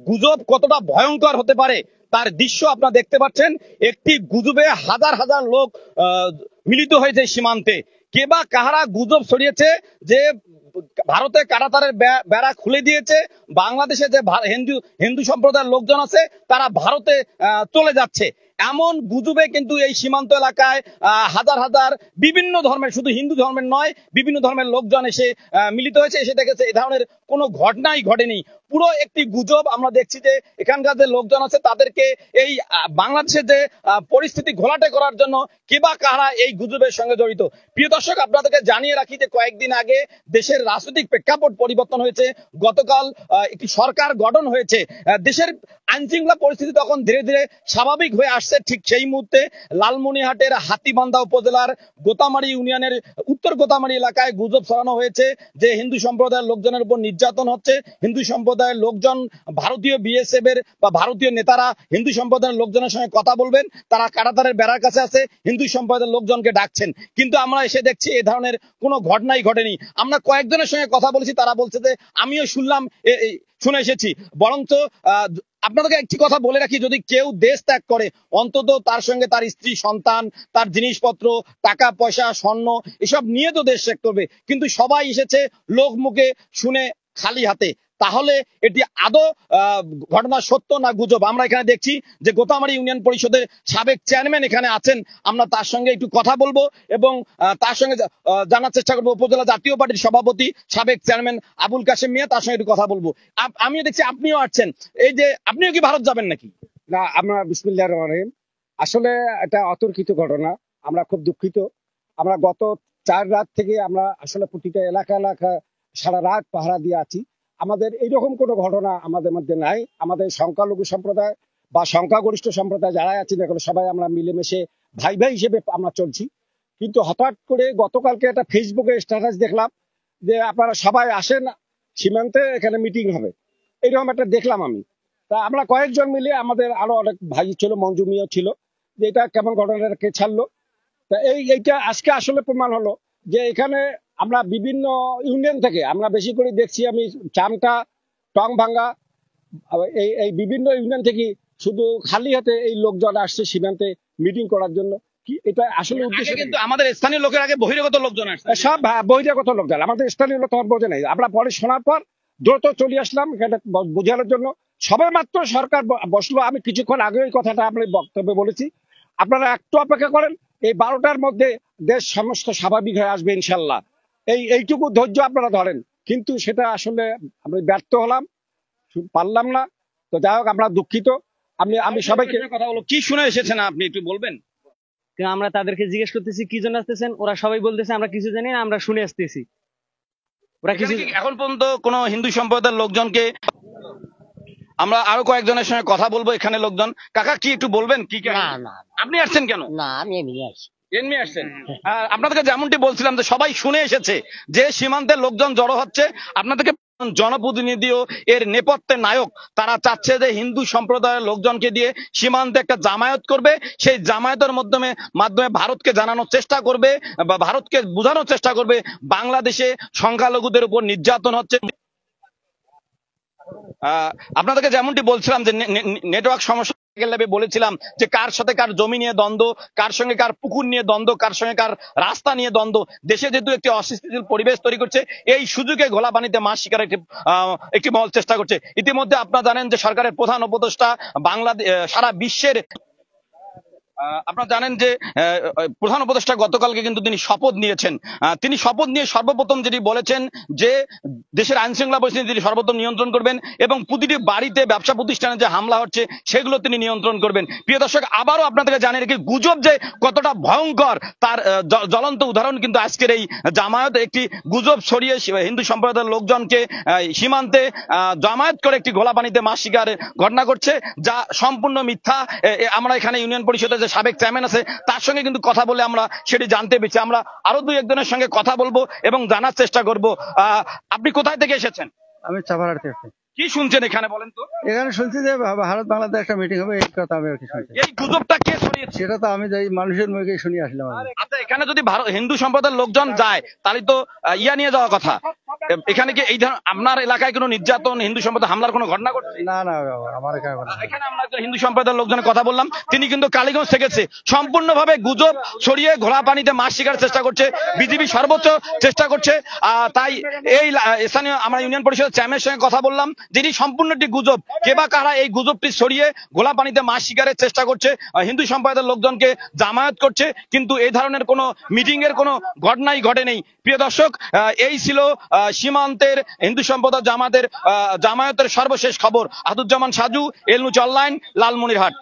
গুজব কতটা ভয়ঙ্কর হতে পারে তার দৃশ্য আপনারা দেখতে পাচ্ছেন। একটি গুজবে হাজার হাজার লোক মিলিত হয়েছে সীমান্তে। কে বা কাহারা গুজব ছড়িয়েছে যে ভারতে কাঁটাতারের বেড়া খুলে দিয়েছে, বাংলাদেশে যে হিন্দু হিন্দু সম্প্রদায়ের লোকজন আছে তারা ভারতে চলে যাচ্ছে, এমন গুজবে কিন্তু এই সীমান্ত এলাকায় হাজার হাজার বিভিন্ন ধর্মের, শুধু হিন্দু ধর্মের নয়, বিভিন্ন ধর্মের লোকজন এসে মিলিত হয়েছে, এসে দেখেছে এ ধরনের কোনো ঘটনাই ঘটেনি। পুরো একটি গুজব। আমরা দেখছি যে এখানকার যে লোকজন আছে তাদেরকে এই বাংলাদেশের যে পরিস্থিতি ঘোলাটে করার জন্য কে বা কারা এই গুজবের সঙ্গে জড়িত। প্রিয় দর্শক, আপনাদেরকে জানিয়ে রাখি যে কয়েকদিন আগে দেশের রাজনৈতিক প্রেক্ষাপট পরিবর্তন হয়েছে। গতকাল একটি সরকার গঠন হয়েছে। দেশের আইন শৃঙ্খলা পরিস্থিতি তখন ধীরে ধীরে স্বাভাবিক হয়ে আসছে। ঠিক সেই মুহূর্তে লালমনিরহাটের হাতীবান্ধা উপজেলার গোতামারি ইউনিয়নের উত্তর গোতামারি এলাকায় গুজব ছড়ানো হয়েছে যে হিন্দু সম্প্রদায়ের লোকজনের উপর নির্যাতন হচ্ছে। হিন্দু সম্প্রদায়ের লোকজন, ভারতীয় বিএসএফ এর বা ভারতীয় নেতারা হিন্দু সম্প্রদায়ের লোকজনের সঙ্গে কথা বলবেন, তারা কাঁটাতারের বেড়ার কাছে আছে, হিন্দু সম্প্রদায়ের লোকজনকে ডাকছেন। কিন্তু আমরা এসে দেখছি এ ধরনের কোনো ঘটনাই ঘটেনি। আমরা কয়েকজনের সঙ্গে কথা বলেছি, তারা বলছে যে আমিও শুনলাম, শুনে এসেছি। বরঞ্চ আপনাদেরকে একটি কথা বলে রাখি, যদি কেউ দেশ ত্যাগ করে অন্তত তার সঙ্গে তার স্ত্রী, সন্তান, তার জিনিসপত্র, টাকা পয়সা, স্বর্ণ এসব নিয়ে তো দেশ ত্যাগ করবে। কিন্তু সবাই এসেছে লোক মুখে শুনে খালি হাতে। তাহলে এটি আদৌ ঘটনা সত্য না গুজব? আমরা এখানে দেখছি যে গোতামারি ইউনিয়ন পরিষদের সাবেক চেয়ারম্যান এখানে আছেন। আমরা তার সঙ্গে একটু কথা বলবো এবং তার সঙ্গে জানার চেষ্টা করবো। উপজেলা জাতীয় পার্টির সভাপতি সাবেক চেয়ারম্যান আবুল কাশেম মিয়া, তার সঙ্গে একটু কথা বলবো। আমিও দেখছি আপনিও আসছেন, এই যে আপনিও কি ভারত যাবেন নাকি? না, আমরা বিসমিল্লাহির রহমানির রহিম। আসলে এটা অতর্কিত ঘটনা, আমরা খুব দুঃখিত। আমরা গত 4 রাত থেকে আমরা আসলে প্রতিটা এলাকা এলাকা সারা রাত পাহারা দিয়ে আছি। আমাদের এইরকম কোনো ঘটনা আমাদের মধ্যে নাই। আমাদের সংখ্যালঘু সম্প্রদায় বা সংখ্যাগরিষ্ঠ সম্প্রদায় যারা আছেন এখন সবাই আমরা মিলেমিশে ভাই ভাই হিসেবে আমরা চলছি। কিন্তু হঠাৎ করে গতকালকে একটা ফেসবুকে স্ট্যাটাস দেখলাম যে আপনারা সবাই আসেন সীমান্তে, এখানে মিটিং হবে, এইরকম একটা দেখলাম আমি। তা আমরা কয়েকজন মিলে, আমাদের আরো অনেক ভাই ছিল, মঞ্জু মিয়া ছিল, যে এটা কেমন ঘটনাটা কে ছাড়লো। তা এইটা আজকে আসলে প্রমাণ হলো যে এখানে আমরা বিভিন্ন ইউনিয়ন থেকে আমরা বেশি করে দেখছি, আমি চামটা, টংভাঙ্গা, এই বিভিন্ন ইউনিয়ন থেকে শুধু খালি হাতে এই লোকজন আসছে সীমান্তে মিটিং করার জন্য। কি এটা আসলে উদ্দেশ্য? কিন্তু আমাদের স্থানীয় লোকের আগে বহিরাগত লোকজন আসছে, সব বহিরাগত লোকজন, আমাদের স্থানীয় লোক তখন বোঝে নাই। আমরা পরে শোনার পর দ্রুত চলে আসলাম এখানে বোঝানোর জন্য। সবে মাত্র সরকার বসলো, আমি কিছুক্ষণ আগে এই কথাটা আমি বক্তব্যে বলেছি, আপনারা একটু অপেক্ষা করেন, এই 12টার মধ্যে দেশ সমস্ত স্বাভাবিক হয়ে আসবে ইনশাল্লাহ। এইটুকু ধৈর্য আপনারা ধরেন। কিন্তু সেটা আসলে আমরা ব্যর্থ হলাম, পারলাম না। তো যাই হোক, আমরা দুঃখিত। আমি সবাইকে কথা বলো, কি শুনে এসেছেন আপনি একটু বলবেন? আমরা তাদেরকে জিজ্ঞেস করতেছি কি জন্য আসতেছেন, ওরা সবাই বলতেছে আমরা কিছু জানি না, আমরা শুনে আসতেছি। ওরা কিছু এখন পর্যন্ত কোন হিন্দু সম্প্রদায়ের লোকজনকে, আমরা আরো কয়েকজনের সঙ্গে কথা বলবো এখানে লোকজন। কাকা কি একটু বলবেন কি? না, আপনি আসছেন কেন? না, আমি এমনি আসছি। এমনি আসছেন? আপনাদেরকে যেমনটি বলছিলাম যে সবাই শুনে এসেছে যে সীমান্তের লোকজন জড়ো হচ্ছে। আপনাদেরকে জনপ্রতিনিধিও এর নেপথ্যে নায়ক, তারা চাচ্ছে যে হিন্দু সম্প্রদায়ের লোকজনকে দিয়ে সীমান্তে একটা জামায়াত করবে। সেই জামায়াতের মাধ্যমে ভারতকে জানানোর চেষ্টা করবে বা ভারতকে বোঝানোর চেষ্টা করবে বাংলাদেশে সংখ্যালঘুদের উপর নির্যাতন হচ্ছে। আপনাদেরকে যেমনটি বলছিলাম যে নেটওয়ার্ক সমস্যা বলেছিলাম যে কার সাথে কার জমি নিয়ে দ্বন্দ্ব, কার সঙ্গে কার পুকুর নিয়ে দ্বন্দ্ব, কার সঙ্গে কার রাস্তা নিয়ে দ্বন্দ্ব। দেশে যেহেতু একটি অস্থিতিশীল পরিবেশ তৈরি করছে, এই সুযোগে ঘোলা পানিতে মাছ শিকার একটি মহল চেষ্টা করছে। ইতিমধ্যে আপনারা জানেন যে সরকারের প্রধান উপদেষ্টা বাংলাদেশ সারা বিশ্বের, আপনারা জানেন যে প্রধান উপদেষ্টা গতকালকে কিন্তু তিনি শপথ নিয়েছেন। তিনি শপথ নিয়ে সর্বপ্রথম যেটি বলেছেন যে দেশের আইন শৃঙ্খলা পরিস্থিতি তিনি সর্বপ্রথম নিয়ন্ত্রণ করবেন এবং প্রতিটি বাড়িতে, ব্যবসা প্রতিষ্ঠানে যে হামলা হচ্ছে সেগুলো তিনি নিয়ন্ত্রণ করবেন। প্রিয় দর্শক, আবারও আপনাদেরকে জানিয়ে রেখে গুজব যে কতটা ভয়ঙ্কর তার জ্বলন্ত উদাহরণ কিন্তু আজকের এই জামায়াত একটি গুজব ছড়িয়ে হিন্দু সম্প্রদায়ের লোকজনকে সীমান্তে জামায়াত করে একটি ঘোলা পানিতে মাছ শিকারের ঘটনা ঘটছে, যা সম্পূর্ণ মিথ্যা। আমরা এখানে ইউনিয়ন পরিষদের সাবেক চেয়ারম্যান আছে, তার সঙ্গে কিন্তু কথা বলে আমরা সেটি জানতে পেরেছি। আমরা আরো 2-1 জনের সঙ্গে কথা বলবো এবং জানার চেষ্টা করব। আপনি কোথায় থেকে এসেছেন? আমি চাপাড়ার থেকে। কি শুনছেন এখানে বলেন তো? এখানে শুনছি যে ভারত বাংলাদেশ একটা মিটিং হবে, এই কথা আমি আর কি শুনছি। এই গুজবটা কে ছড়িয়েছে? সেটা তো আমি যাই মানুষের মুখে শুনে আসলাম। আচ্ছা, এখানে যদি হিন্দু সম্প্রদায়ের লোকজন যায় তাহলে তো ইয়া নিয়ে যাওয়ার কথা, এখানে কি এই ধরনের আপনার এলাকায় কোনো নির্যাতন, হিন্দু সম্প্রদায় হামলার কোনো ঘটনা ঘটছে? না না বাবা, আমার এখানে কোনো না। এখানে আমরা একজন হিন্দু সম্প্রদায়ের লোকজনের কথা বললাম, তিনি কিন্তু কালীগঞ্জ থেকেছে, সম্পূর্ণভাবে গুজব ছড়িয়ে ঘোলা পানিতে মাছ শিকার চেষ্টা করছে, বিজেপি সর্বোচ্চ চেষ্টা করছে। তাই এই স্থানীয় আমরা ইউনিয়ন পরিষদের চেয়ারম্যানের সঙ্গে কথা বললাম, যিনি সম্পূর্ণ একটি গুজব, কে বা কারা এই গুজবটি ছড়িয়ে ঘোলা পানিতে মাছ শিকারের চেষ্টা করছে, হিন্দু সম্প্রদায়ের লোকজনকে জামায়াত করছে, কিন্তু এই ধরনের কোনো মিটিং এর কোনো ঘটনাই ঘটেনি। প্রিয় দর্শক, এই ছিল সীমান্তের হিন্দু সম্প্রদায় জামায়াতের সর্বশেষ খবর। আসাদুজ্জামান সাজু, এল নিউজ অনলাইন, লালমনিরহাট।